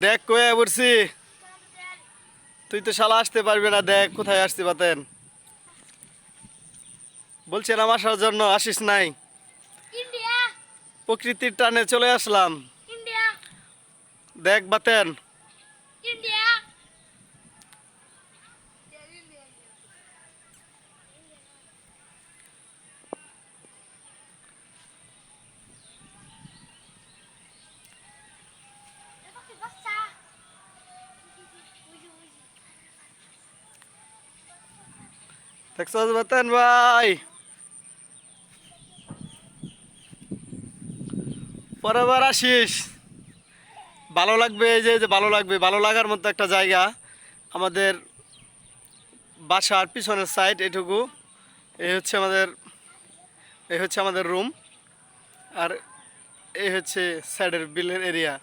দেখ কয়ে বলছি, তুই তো শালা আসতে পারবি না। দেখ কোথায় আসতে পাতেন, বলছিলাম আসার জন্য, আসিস নাই। ইন্ডিয়া প্রকৃতির টানে চলে আসলাম। ইন্ডিয়া দেখ বাতেন। ইন্ডিয়া দেখছস বাতেন ভাই, পরের বার আসিস, ভালো লাগবে। এই যে যে ভালো লাগবে, ভালো লাগার মতো একটা জায়গা। আমাদের বাসার পিছনের সাইড এটুকু। এই হচ্ছে আমাদের, এই হচ্ছে আমাদের রুম, আর এই হচ্ছে সাইডের বিলের এরিয়া।